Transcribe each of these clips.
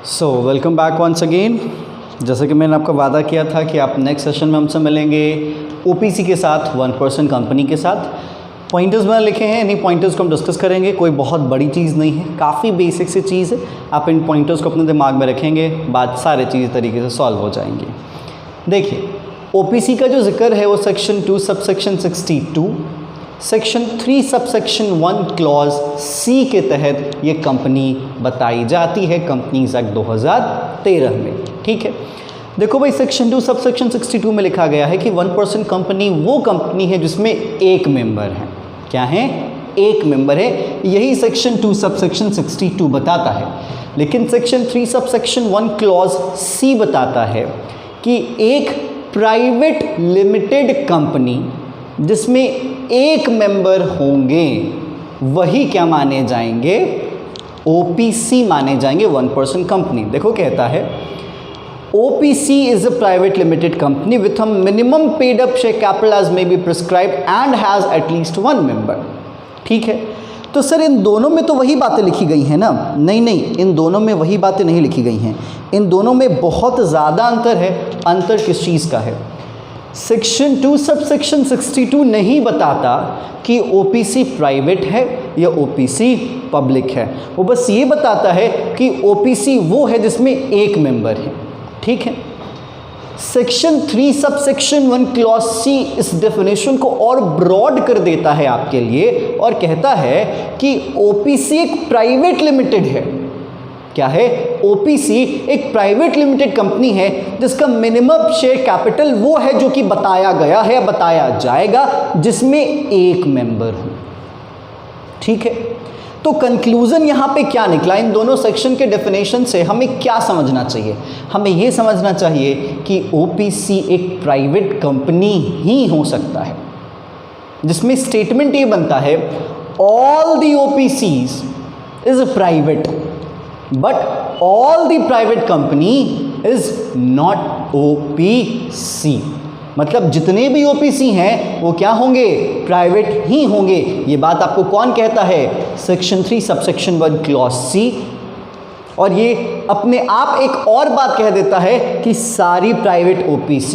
सो welcome back once again. जैसे कि मैंने आपको वादा किया था कि आप नेक्स्ट सेशन में हमसे मिलेंगे ओपीसी के साथ, 1% कंपनी के साथ। पॉइंटर्स मैंने लिखे हैं, इन्हीं पॉइंटर्स को हम डिस्कस करेंगे। कोई बहुत बड़ी चीज़ नहीं है, काफ़ी बेसिक सी चीज़ है। आप इन पॉइंटर्स को अपने दिमाग में रखेंगे, बात सारे चीज़ तरीके से सॉल्व हो जाएंगी। देखिए, ओपीसी का जो जिक्र है वो section 2 subsection 62, section 3 subsection 1 clause C के तहत ये कंपनी बताई जाती है कंपनीज एक्ट 2013 में। ठीक है, देखो भाई, सेक्शन 2 सबसेक्शन 62 में लिखा गया है कि 1% कंपनी वो कंपनी है जिसमें एक मेंबर है। क्या है? एक मेंबर है। यही सेक्शन 2 सबसेक्शन 62 बताता है। लेकिन सेक्शन 3 सबसेक्शन 1 क्लॉज सी बताता है कि एक प्राइवेट लिमिटेड कंपनी जिसमें एक मेंबर होंगे वही क्या माने जाएंगे? ओपीसी माने जाएंगे, 1% कंपनी। देखो कहता है OPC is a private limited company with a minimum paid up share capital as may be prescribed and has at least one member। ठीक है, तो सर इन दोनों में तो वही बातें लिखी गई हैं ना? नहीं, इन दोनों में वही बातें नहीं लिखी गई हैं। इन दोनों में बहुत ज़्यादा अंतर है। अंतर किस चीज़ का है? सेक्शन 2 सबसेक्शन 62 नहीं बताता कि OPC प्राइवेट है या OPC पब्लिक है। वो बस ये बताता है कि OPC वो है जिसमें एक मेंबर है। ठीक है, सेक्शन 3 सबसेक्शन 1 क्लॉज सी इस डेफिनेशन को और ब्रॉड कर देता है आपके लिए और कहता है कि OPC एक प्राइवेट लिमिटेड है। क्या है? OPC एक प्राइवेट लिमिटेड कंपनी है जिसका मिनिमम शेयर कैपिटल वो है जो कि बताया गया है, बताया जाएगा, जिसमें एक मेंबर हो। ठीक है, तो कंक्लूजन यहां पे क्या निकला? इन दोनों सेक्शन के डेफिनेशन से हमें क्या समझना चाहिए? हमें यह समझना चाहिए कि OPC एक प्राइवेट कंपनी ही हो सकता है जिसमें स्टेटमेंट ये बनता है all the OPCs is private but all the private company is not OPC। मतलब जितने भी OPC हैं वो क्या होंगे? प्राइवेट ही होंगे। ये बात आपको कौन कहता है? Section 3 subsection 1 clause C. और ये अपने आप एक और बात कह देता है कि सारी प्राइवेट OPC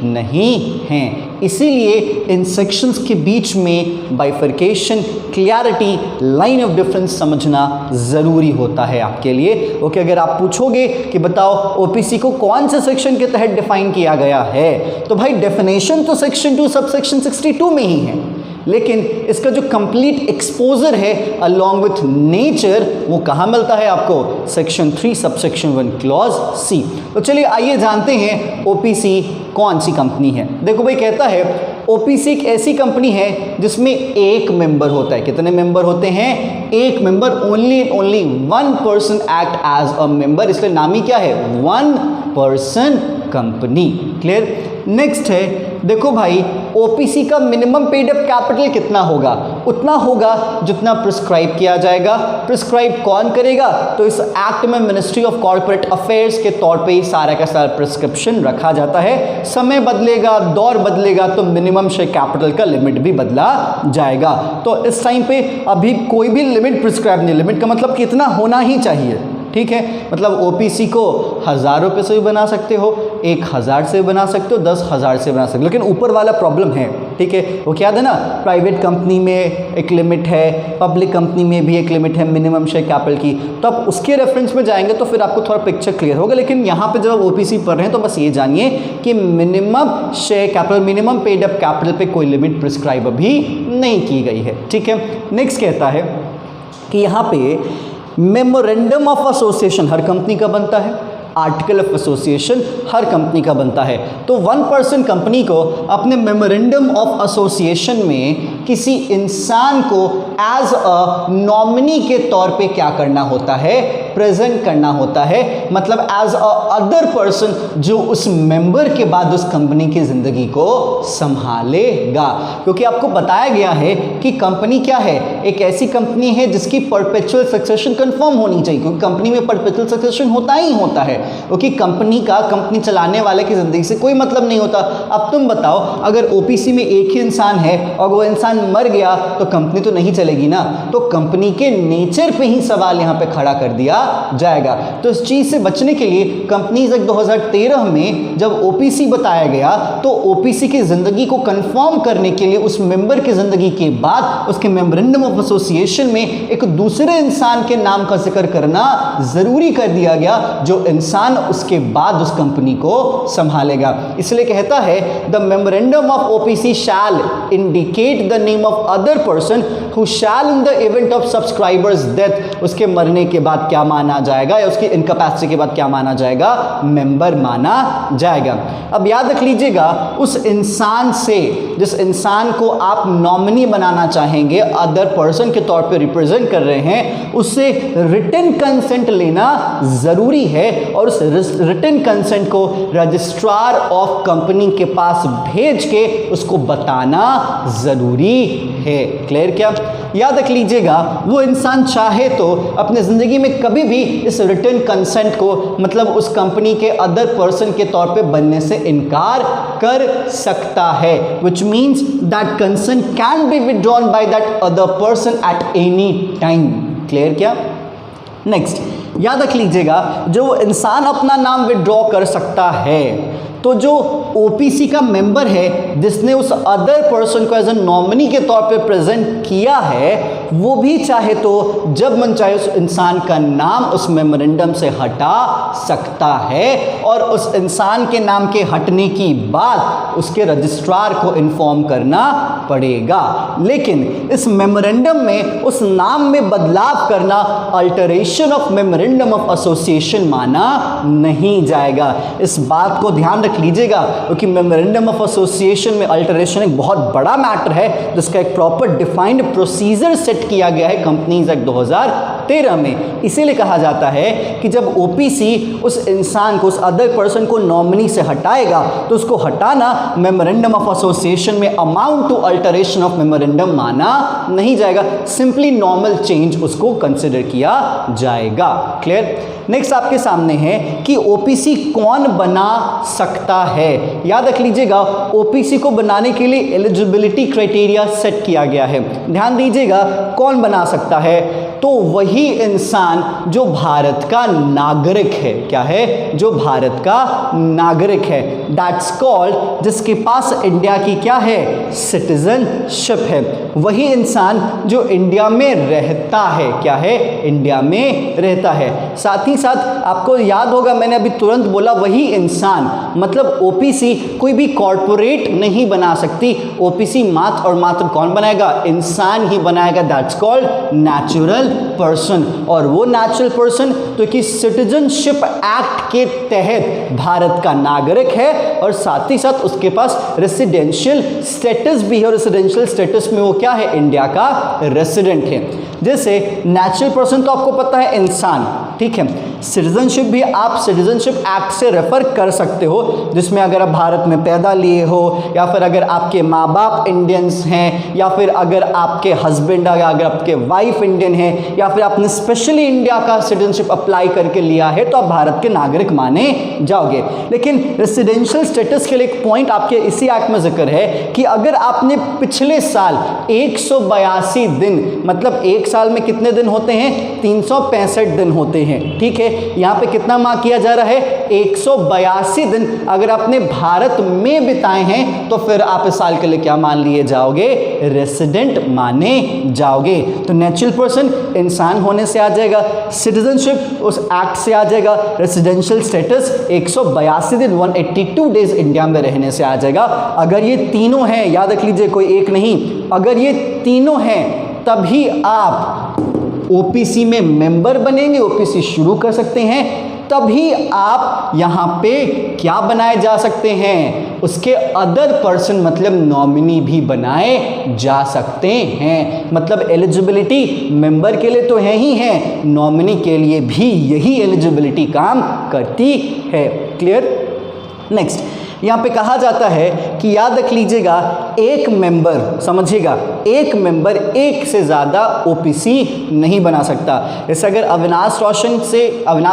नहीं हैं। इसीलिए इन सेक्शंस के बीच में bifurcation, clarity, line of difference समझना ज़रूरी होता है आपके लिए। ओके, अगर आप पूछोगे कि बताओ OPC को कौन से सेक्शन के तहत डिफाइन किया गया है, तो भाई डेफिनेशन तो सेक्शन 2 सबसेक्शन 62 में ही है, लेकिन इसका जो कंप्लीट एक्सपोजर है अलॉन्ग विथ नेचर वो कहाँ मिलता है आपको? Section 3 subsection 1 clause C. तो चलिए आइए जानते हैं OPC कौन सी कंपनी है। देखो भाई, कहता है OPC एक ऐसी कंपनी है जिसमें एक मेंबर होता है। कितने मेंबर होते हैं? एक member. Only 1% act as a member, इसलिए नाम ही क्या है? 1% कंपनी। क्लियर? नेक्स्ट है, देखो भाई, OPC का मिनिमम पेड अप कैपिटल कितना होगा? उतना होगा जितना प्रिस्क्राइब किया जाएगा। प्रिस्क्राइब कौन करेगा? तो इस एक्ट में मिनिस्ट्री ऑफ कॉर्पोरेट अफेयर्स के तौर पे ही सारा का सारा प्रिस्क्रिप्शन रखा जाता है। समय बदलेगा, दौर बदलेगा तो मिनिमम शेयर कैपिटल का लिमिट भी बदला जाएगा। तो इस टाइम पे अभी कोई भी लिमिट प्रिस्क्राइब नहीं। लिमिट का मतलब कितना होना ही चाहिए। ठीक है, मतलब OPC को 1000 रुपये से भी बना सकते हो, 1000 से भी बना सकते हो, 10,000 से बना सकते हो, लेकिन ऊपर वाला प्रॉब्लम है। ठीक है, वो क्या है ना, प्राइवेट कंपनी में एक लिमिट है, पब्लिक कंपनी में भी एक लिमिट है मिनिमम शेयर कैपिटल की। तो आप उसके रेफरेंस में जाएंगे तो फिर आपको थोड़ा पिक्चर क्लियर होगा। लेकिन यहाँ पे जब आप OPC पढ़ रहे हैं तो बस ये जानिए कि minimum share capital, minimum paid up capital पे कोई लिमिट प्रिस्क्राइब अभी नहीं की गई है। ठीक है, नेक्स्ट कहता है कि यहाँ पे memorandum of association her company का बनता है, article of association her company का बनता है। तो 1% कंपनी को अपने मेमोरेंडम ऑफ एसोसिएशन में किसी इंसान को एज अ नॉमिनी के तौर पे क्या करना होता है? प्रेजेंट करना होता है। मतलब एज अ अदर पर्सन जो उस मेंबर के बाद उस कंपनी की जिंदगी को संभालेगा। क्योंकि आपको बताया गया है कि कंपनी क्या है? एक ऐसी कंपनी है जिसकी परपेचुअल सक्सेशन कंफर्म होनी चाहिए, क्योंकि कंपनी में परपेचुअल सक्सेशन होता ही होता है। क्योंकि कंपनी चलाने वाले की ज़िंदगी से कोई मतलब नहीं होता। अब तुम बताओ, अगर ओपीसी में एक ही इंसान है और वो इंसान मर गया तो कंपनी तो नहीं चलेगी ना। तो कंपनी के नेचर पे ही सवाल यहाँ पे खड़ा कर दिया जाएगा। तो इस चीज़ से बचने के लिए कंपनीज एक्ट 2013 में जब ओपीसी बताया गया तो ओपीसी की ज़िंदगी को कंफर्म करने के लिए उस मेंबर की ज़िंदगी के बाद उसके मेमोरेंडम ऑफ एसोसिएशन में एक दूसरे इंसान के नाम का जिक्र करना ज़रूरी कर दिया गया, जो इंसान उसके बाद उस कंपनी को संभालेगा। इसलिए कहता है the memorandum of OPC shall indicate the name of other person who shall in the event of subscriber's death, उसके मरने के बाद क्या माना जाएगा या उसकी इनकैपेसिटी के बाद क्या माना जाएगा, मेंबर माना जाएगा। अब याद रख लीजिएगा, उस इंसान से, जिस इंसान को आप नॉमिनी बनाना चाहेंगे, अदर पर्सन के तौर पे रिप्रेजेंट कर रहे हैं, उससे रिटन कंसेंट लेना जरूरी है और उस रिटन कंसेंट को रजिस्ट्रार ऑफ कंपनी के पास भेज के उसको बताना जरूरी है। क्लियर क्या? याद रख लीजिएगा, वो इंसान चाहे तो अपने ज़िंदगी में कभी भी इस रिटन कंसेंट को, मतलब उस कंपनी के अदर पर्सन के तौर पे बनने से इनकार कर सकता है, which means that consent can be withdrawn by that other person at any time. Clear क्या? नेक्स्ट, याद रख लीजिएगा, जो इंसान अपना नाम विथड्रॉ कर सकता है, तो जो ओपीसी का मेंबर है जिसने उस अदर पर्सन को एज ए नॉमिनी के तौर पे प्रेजेंट किया है, वो भी चाहे तो जब मन चाहे उस इंसान का नाम उस मेमोरेंडम से हटा सकता है और उस इंसान के नाम के हटने की बाद उसके रजिस्ट्रार को इन्फॉर्म करना पड़ेगा। लेकिन इस मेमोरेंडम में उस नाम में बदलाव करना alteration of memorandum of association माना नहीं जाएगा। इस बात को ध्यान रख लीजिएगा, क्योंकि मेमोरेंडम ऑफ एसोसिएशन में अल्टरेशन एक बहुत बड़ा मैटर है जिसका एक प्रॉपर डिफाइंड प्रोसीजर सेट किया गया है कंपनीज एक्ट 2013 में। इसीलिए कहा जाता है कि जब ओपीसी उस इंसान को, उस अदर पर्सन को नॉमिनी से हटाएगा तो उसको हटाना मेमोरेंडम ऑफ एसोसिएशन में amount to alteration of memorandum माना नहीं जाएगा, सिंपली नॉर्मल चेंज उसको कंसिडर किया जाएगा। क्लियर? नेक्स्ट आपके सामने है कि ओपीसी कौन बना सकता है। याद रख लीजिएगा, ओपीसी को बनाने के लिए एलिजिबिलिटी क्राइटेरिया सेट किया गया है। ध्यान दीजिएगा, कौन बना सकता है? तो वही इंसान जो भारत का नागरिक है। क्या है? जो भारत का नागरिक है, दैट्स कॉल्ड, जिसके पास इंडिया की क्या है, सिटीजनशिप है। वही इंसान जो इंडिया में रहता है। क्या है? इंडिया में रहता है। साथ ही साथ आपको याद होगा, मैंने अभी तुरंत बोला वही इंसान, मतलब ओपीसी कोई भी कॉर्पोरेट नहीं बना सकती। ओपीसी मात्र और मात्र कौन बनाएगा? इंसान ही बनाएगा, दैट्स कॉल्ड नेचुरल पर्सन। और वो नेचुरल पर्सन तो कि सिटीजनशिप एक्ट के तहत भारत का नागरिक है और साथ ही साथ उसके पास रेसिडेंशियल स्टेटस भी है, और रेसिडेंशियल स्टेटस में वो क्या है? इंडिया का रेसिडेंट है। जैसे नेचुरल पर्सन तो आपको पता है इंसान, ठीक है। सिटीजनशिप भी आप सिटीजनशिप एक्ट से रेफर कर सकते हो, जिसमें अगर आप भारत में पैदा लिए हो, या फिर अगर आपके माँ बाप इंडियंस हैं, या फिर अगर आपके हस्बैंड, अगर आपके वाइफ इंडियन है, या फिर आपने स्पेशली इंडिया का सिटीजनशिप अप्लाई करके लिया है, तो आप भारत के नागरिक माने जाओगे। लेकिन रेसिडेंशियल स्टेटस के लिए एक पॉइंट आपके इसी एक्ट में जिक्र है कि अगर आपने पिछले साल 182 दिन, मतलब एक साल में कितने दिन होते हैं? 365 दिन होते हैं, ठीक है। यहाँ पे कितना मार्क किया जा रहा है? 182 दिन अगर आपने भारत में बिताए हैं तो फिर आप इस साल के लिए क्या मान लिए जाओगे? रेसिडेंट माने जाओगे। तो नेचुरल पर्सन इंसान होने से आ जाएगा, सिटीजनशिप उस एक्ट से आ जाएगा, रेसिडेंशियल स्टेटस 182 दिन 182 डेज इंडिया में रहने से आ जाएगा। अगर ये तीनों हैं, याद रख लीजिए, कोई एक नहीं, अगर ये तीनों हैं तभी आप ओपीसी में मेंबर बनेंगे, ओपीसी शुरू कर सकते हैं, तभी आप यहाँ पे क्या बनाए जा सकते हैं? उसके अदर पर्सन मतलब नॉमिनी भी बनाए जा सकते हैं। मतलब एलिजिबिलिटी मेंबर के लिए तो है ही है, नॉमिनी के लिए भी यही एलिजिबिलिटी काम करती है। क्लियर? नेक्स्ट, यहाँ पे कहा जाता है कि याद रख लीजिएगा एक मेंबर, समझिएगा, एक मेंबर एक से ज़्यादा ओपीसी नहीं बना सकता। जैसे अगर अविनाश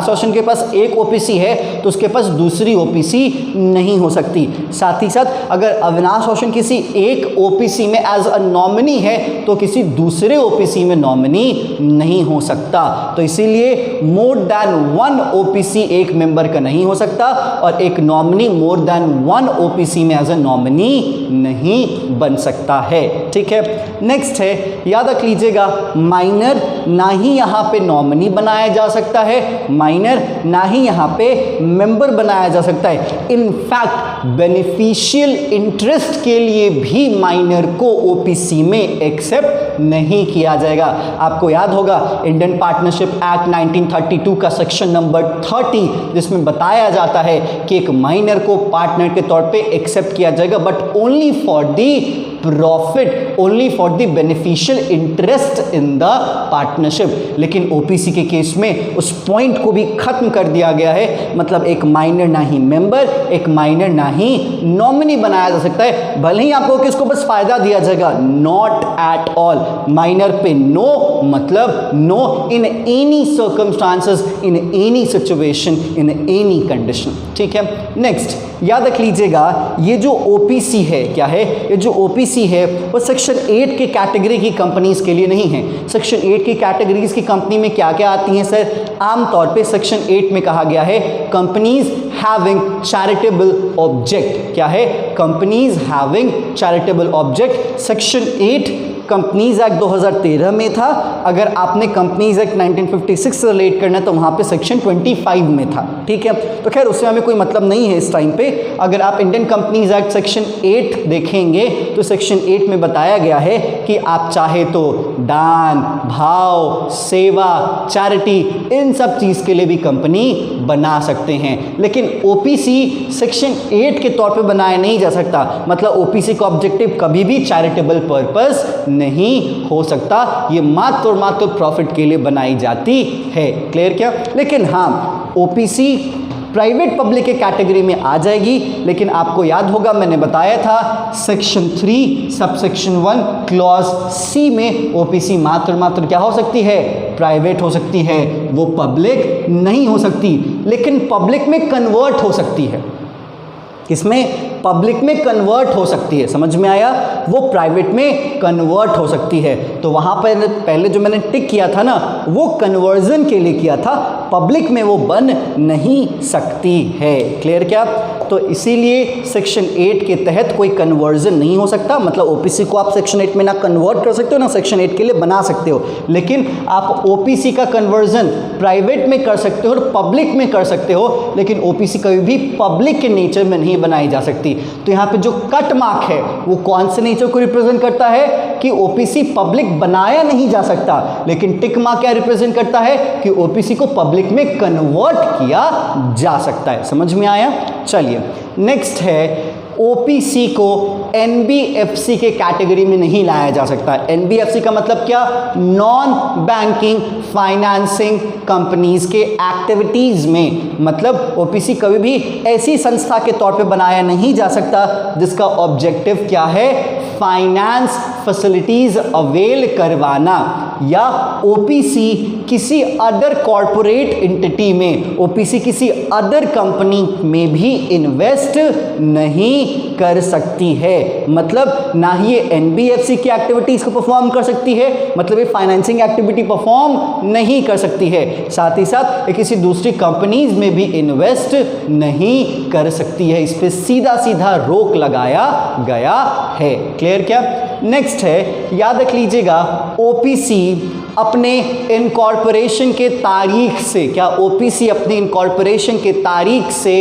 रोशन के पास एक ओपीसी है तो उसके पास दूसरी ओपीसी नहीं हो सकती। साथ ही साथ अगर अविनाश रोशन किसी एक ओपीसी में एज अ नॉमिनी है तो किसी दूसरे ओपीसी में नॉमिनी नहीं हो सकता। तो इसीलिए मोर देन वन ओपीसी एक मेंबर का नहीं हो सकता और एक nominee more than one OPC में एज अ नॉमिनी नहीं बन सकता है। ठीक है, नेक्स्ट है, याद रख लीजिएगा माइनर ना ही यहाँ पे नॉमिनी बनाया जा सकता है, माइनर ना ही यहाँ पे मेंबर बनाया जा सकता है। इनफैक्ट बेनिफिशियल इंटरेस्ट के लिए भी माइनर को ओपीसी में एक्सेप्ट नहीं किया जाएगा। आपको याद होगा इंडियन पार्टनरशिप एक्ट 1932 का सेक्शन नंबर 30 जिसमें बताया जाता है कि एक माइनर को पार्टनर के तौर पे एक्सेप्ट किया जाएगा but only for the profit, only for the beneficial interest in the partnership. लेकिन ओपीसी के केस में उस पॉइंट को भी खत्म कर दिया गया है, मतलब एक माइनर ना ही मेंबर, एक माइनर ना ही नॉमिनी बनाया जा सकता है। भले ही आपको किसको बस फायदा दिया जाएगा, नॉट एट ऑल। माइनर पे नो मतलब no in any circumstances, in any situation, in any condition. ठीक है, नेक्स्ट याद रख लीजिएगा ये जो ओपीसी है क्या है, ये जो ओपीसी है वो सेक्शन 8 के कैटेगरी की कंपनीज के लिए नहीं है। सेक्शन 8 की कैटेगरीज की कंपनी में क्या क्या आती हैं सर? आमतौर पे सेक्शन 8 में कहा गया है कंपनीज हैविंग चैरिटेबल ऑब्जेक्ट। क्या है? Companies having charitable object. Section 8 companies act 2013 में था। अगर आपने कंपनीज एक्ट 1956 से रिलेट करना है तो वहाँ पे सेक्शन 25 में था। ठीक है, तो खैर उससे हमें कोई मतलब नहीं है इस टाइम पे। अगर आप इंडियन कंपनीज एक्ट सेक्शन 8 देखेंगे तो सेक्शन 8 में बताया गया है कि आप चाहे तो दान, भाव, सेवा, चैरिटी, इन सब चीज़ के लिए भी कंपनी बना सकते हैं। लेकिन ओपीसी सेक्शन 8 के तौर पे बनाया नहीं जा सकता, मतलब ओपीसी का ऑब्जेक्टिव कभी भी चैरिटेबल पर्पस नहीं हो सकता, ये मात्र और मात्र प्रॉफिट के लिए बनाई जाती है। क्लियर क्या? लेकिन हाँ, ओपीसी प्राइवेट पब्लिक के कैटेगरी में आ जाएगी। लेकिन आपको याद होगा मैंने बताया था सेक्शन 3 सबसेक्शन 1 क्लॉज सी में ओपीसी मात्र मात्र क्या हो सकती है? प्राइवेट हो सकती है, वो पब्लिक नहीं हो सकती। लेकिन पब्लिक में कन्वर्ट हो सकती है। किसमें? पब्लिक में कन्वर्ट हो सकती है। समझ में आया? वो प्राइवेट में कन्वर्ट हो सकती है। तो वहाँ पर पहले जो मैंने टिक किया था ना, वो कन्वर्जन के लिए किया था, पब्लिक में वो बन नहीं सकती है। क्लियर क्या? तो इसीलिए सेक्शन 8 के तहत कोई कन्वर्जन नहीं हो सकता, मतलब ओपीसी को आप सेक्शन 8 में ना कन्वर्ट कर सकते हो ना सेक्शन 8 के लिए बना सकते हो। लेकिन आप ओपीसी का कन्वर्जन प्राइवेट में कर सकते हो और पब्लिक में कर सकते हो, लेकिन ओपीसी कभी भी पब्लिक के नेचर में नहीं बनाई जा सकती। तो यहाँ पे जो कट मार्क है वो कौन से नेचर को रिप्रेजेंट करता है? कि ओपीसी पब्लिक बनाया नहीं जा सकता। लेकिन टिक मार्क क्या रिप्रेजेंट करता है? कि ओपीसी को पब्लिक में कन्वर्ट किया जा सकता है। समझ में आया? चलिए नेक्स्ट है, ओपीसी को एनबीएफसी के कैटेगरी में नहीं लाया जा सकता। एनबीएफसी का मतलब क्या? नॉन बैंकिंग फाइनेंसिंग कंपनीज के एक्टिविटीज में, मतलब ओपीसी कभी भी ऐसी संस्था के तौर पे बनाया नहीं जा सकता जिसका ऑब्जेक्टिव क्या है? फाइनेंस फैसिलिटीज अवेल करवाना, या ओपीसी किसी अदर कॉरपोरेट एंटिटी में, ओपीसी किसी अदर कंपनी में भी इन्वेस्ट नहीं कर सकती है। मतलब ना ही ये एनबीएफसी की एक्टिविटीज को परफॉर्म कर सकती है, मतलब ये फाइनेंसिंग एक्टिविटी परफॉर्म नहीं कर सकती है। साथ ही साथ ये किसी दूसरी कंपनीज में भी इन्वेस्ट नहीं कर सकती है। इस पे सीधा सीधा रोक लगाया गया है। क्लियर क्या? नेक्स्ट है, याद रख लीजिएगा ओपीसी अपने इनकॉर्पोरेशन के तारीख से, क्या ओपीसी अपने इनकॉर्पोरेशन के तारीख से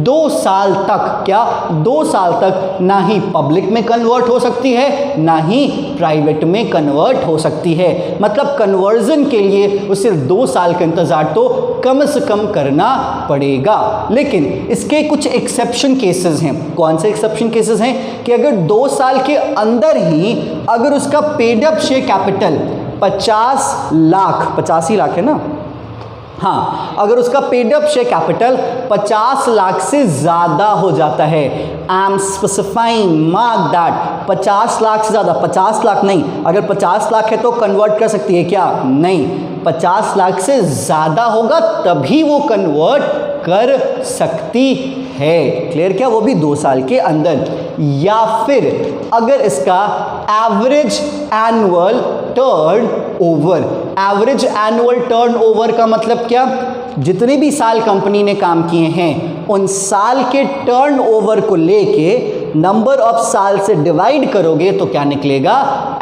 2 साल तक, क्या 2 साल तक ना ही पब्लिक में कन्वर्ट हो सकती है ना ही प्राइवेट में कन्वर्ट हो सकती है। मतलब कन्वर्जन के लिए उसे 2 साल का इंतजार तो कम से कम करना पड़ेगा। लेकिन इसके कुछ एक्सेप्शन केसेस हैं। कौन से एक्सेप्शन केसेस हैं? कि अगर 2 साल के अंदर ही अगर उसका paid up share capital 50 lakh, 85 lakh है ना, हाँ, अगर उसका paid up share capital 50 lakh से ज़्यादा हो जाता है, I am specifying, mark that, 50 lakh से ज़्यादा, 50 लाख नहीं, अगर 50 लाख है तो कन्वर्ट कर सकती है क्या? नहीं, 50 लाख से ज़्यादा होगा तभी वो कन्वर्ट कर सकती है। क्लियर क्या? वो भी 2 साल के अंदर। या फिर अगर इसका average annual turn over, average annual turn over का मतलब क्या? जितने भी साल कंपनी ने काम किए हैं उन साल के टर्न ओवर को लेके नंबर ऑफ साल से डिवाइड करोगे तो क्या निकलेगा?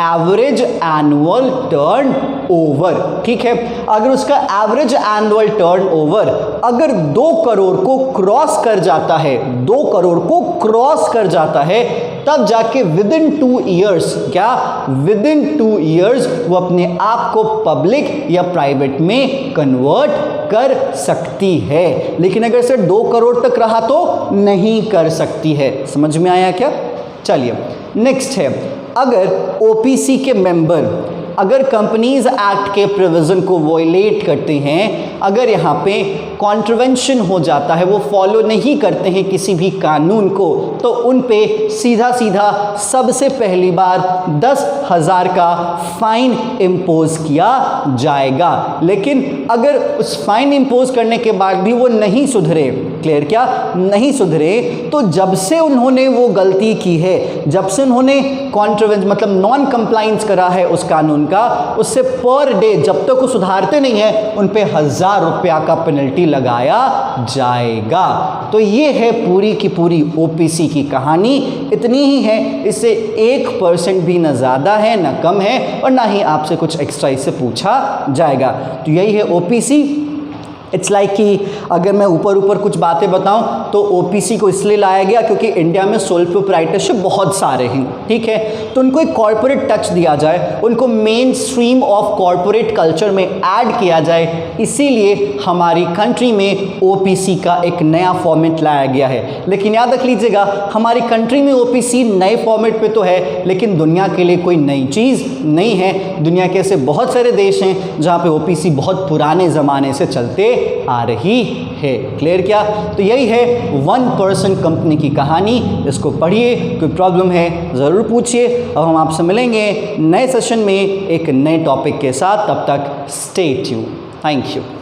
Average annual turn over. ठीक है, अगर उसका एवरेज एनुअल टर्न ओवर अगर 2 करोड़ को क्रॉस कर जाता है, 2 करोड़ को क्रॉस कर जाता है, तब जाके विद इन 2 ईयर्स, क्या विद इन 2 ईयर्स वो अपने आप को पब्लिक या प्राइवेट में कन्वर्ट कर सकती है। लेकिन अगर से 2 करोड़ तक रहा तो नहीं कर सकती है। समझ में आया क्या? चलिए नेक्स्ट है, अगर ओपीसी के मेंबर अगर कंपनीज एक्ट के प्रोविजन को वॉयलेट करते हैं, अगर यहाँ पे कॉन्ट्रवेंशन हो जाता है, वो फॉलो नहीं करते हैं किसी भी कानून को, तो उन पे सीधा सीधा सबसे पहली बार 10,000 का फाइन इम्पोज किया जाएगा। लेकिन अगर उस फाइन इम्पोज करने के बाद भी वो नहीं सुधरे, क्लियर क्या? नहीं सुधरे, तो जब से उन्होंने वो गलती की है, जब से उन्होंने कॉन्ट्रवेंस मतलब नॉन कंप्लाइंस करा है उस कानून का, उससे पर डे जब तक वो सुधारते नहीं है उन पे 1,000 रुपया का पेनल्टी लगाया जाएगा। तो ये है पूरी की पूरी ओपीसी की कहानी, इतनी ही है। इससे 1% भी ना ज़्यादा है ना कम है, और ना ही आपसे कुछ एक्स्ट्रा इससे पूछा जाएगा। तो यही है ओपीसी। इट्स लाइक कि अगर मैं ऊपर ऊपर कुछ बातें बताऊं तो ओपीसी को इसलिए लाया गया क्योंकि इंडिया में सोल प्रोप्राइटरशिप बहुत सारे हैं, ठीक है, तो उनको एक कॉर्पोरेट टच दिया जाए, उनको main stream of corporate culture में ऐड किया जाए, इसीलिए हमारी कंट्री में ओपीसी का एक नया फॉर्मेट लाया गया है। लेकिन याद रख लीजिएगा, हमारी कंट्री में ओपीसी नए फॉर्मेट पे तो है, लेकिन दुनिया के लिए कोई नई चीज़ नहीं है। दुनिया के ऐसे बहुत सारे देश हैं जहाँ पे ओपीसी बहुत पुराने ज़माने से चलते आ रही है। क्लियर क्या? तो यही है 1% कंपनी की कहानी। इसको पढ़िए, कोई प्रॉब्लम है ज़रूर पूछिए। अब हम आपसे मिलेंगे नए सेशन में एक नए टॉपिक के साथ। तब तक स्टे ट्यून्ड। Thank you.